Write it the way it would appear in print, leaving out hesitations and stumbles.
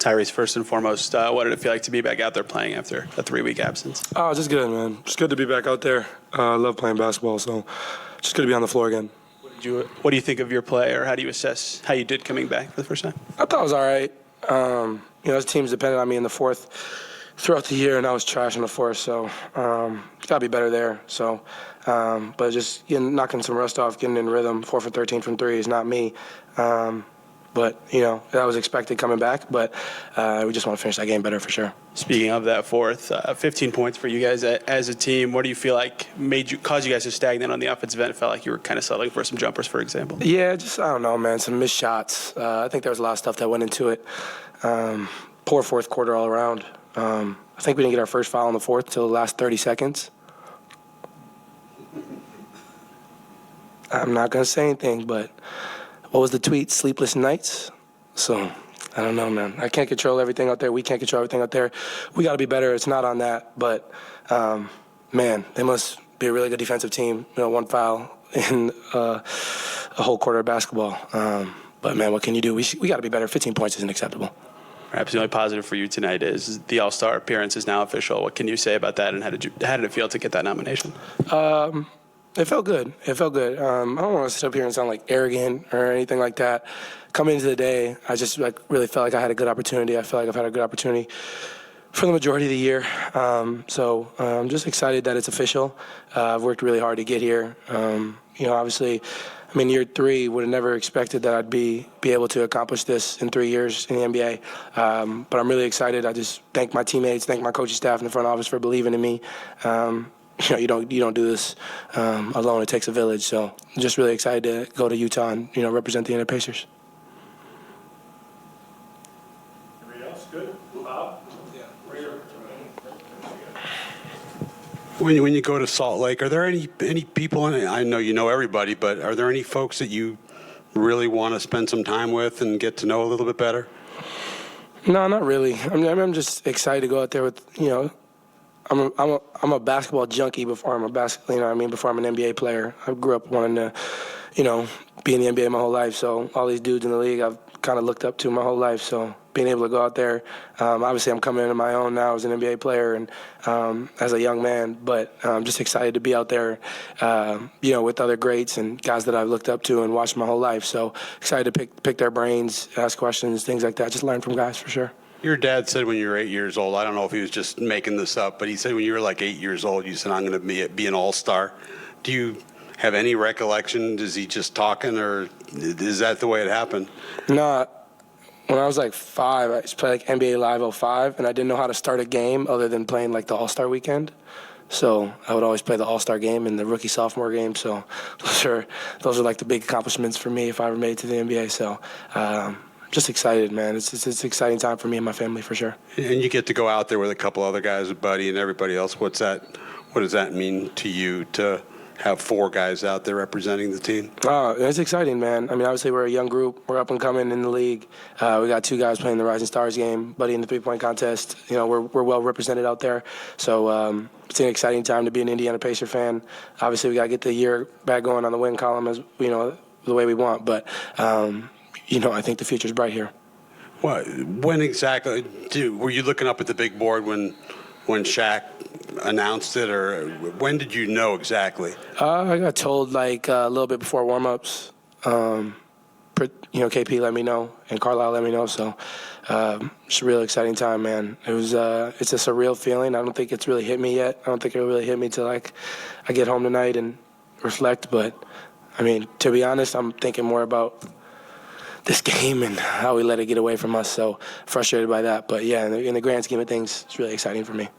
Tyrese, first and foremost, what did it feel like to be back out there playing after a 3-week absence? Oh, just good, man. Just good to be back out there. I love playing basketball, so just good to be on the floor again. What do you think of your play, or how do you assess how you did coming back for the first time? I thought it was all right. This team's depended on me in the fourth throughout the year, and I was trash in the fourth, so got to be better there. So, but just knocking some rust off, getting in rhythm, 4 for 13 from three is not me. But, that was expected coming back, but we just want to finish that game better for sure. Speaking of that fourth, 15 points for you guys as a team. What do you feel like caused you guys to stagnate on the offensive end? It felt like you were kind of settling for some jumpers, for example. Yeah, I don't know, man, some missed shots. I think there was a lot of stuff that went into it. Poor fourth quarter all around. I think we didn't get our first foul in the fourth till the last 30 seconds. I'm not going to say anything, but what was the tweet? Sleepless nights? So, I don't know, man. I can't control everything out there. We can't control everything out there. We got to be better. It's not on that. But, man, they must be a really good defensive team. One foul in a whole quarter of basketball. But, man, what can you do? We got to be better. 15 points isn't acceptable. Perhaps the only positive for you tonight is the All-Star appearance is now official. What can you say about that, and how did it feel to get that nomination? It felt good. I don't want to sit up here and sound like arrogant or anything like that. Coming into the day, I just really felt like I had a good opportunity. I feel like I've had a good opportunity for the majority of the year. So I'm just excited that it's official. I've worked really hard to get here. Obviously, year 3 would have never expected that I'd be able to accomplish this in 3 years in the NBA. But I'm really excited. I just thank my teammates, thank my coaching staff in the front office for believing in me. You don't do this alone. It takes a village. So I'm just really excited to go to Utah and represent the Indiana Pacers. Anybody else? Good. Bob? Yeah. When you go to Salt Lake, are there any people, and I know you know everybody, but are there any folks that you really want to spend some time with and get to know a little bit better? No, not really. I'm just excited to go out there with I'm a basketball junkie before I'm before I'm an NBA player. I grew up wanting to, be in the NBA my whole life. So all these dudes in the league I've kind of looked up to my whole life. So being able to go out there, obviously I'm coming into my own now as an NBA player and as a young man, but I'm just excited to be out there, with other greats and guys that I've looked up to and watched my whole life. So excited to pick their brains, ask questions, things like that. Just learn from guys for sure. Your dad said when you were 8 years old, I don't know if he was just making this up, but he said when you were like 8 years old, you said, I'm going to be an all-star. Do you have any recollection? Is he just talking, or is that the way it happened? No, when I was like 5, I used to play like NBA Live 05, and I didn't know how to start a game other than playing like the All-Star weekend. So I would always play the All-Star game and the rookie-sophomore game. So those are like the big accomplishments for me if I ever made it to the NBA. So just excited, man. It's an exciting time for me and my family for sure. And you get to go out there with a couple other guys, a buddy and everybody else. What does that mean to you to have 4 guys out there representing the team? It's exciting, man. Obviously we're a young group. We're up and coming in the league. We got 2 guys playing the Rising Stars game, buddy in the three-point contest. We're well represented out there. So it's an exciting time to be an Indiana Pacer fan. Obviously we got to get the year back going on the win column as the way we want. But I think the future's bright here. When exactly were you looking up at the big board when Shaq announced it, or when did you know exactly? I got told like a little bit before warm-ups. KP let me know and Carlisle let me know. So it's a real exciting time, man. It's a surreal feeling. I don't think it's really hit me yet. I don't think it'll really hit me till I get home tonight and reflect. But to be honest, I'm thinking more about this game and how we let it get away from us. So frustrated by that. But yeah, in the grand scheme of things, it's really exciting for me.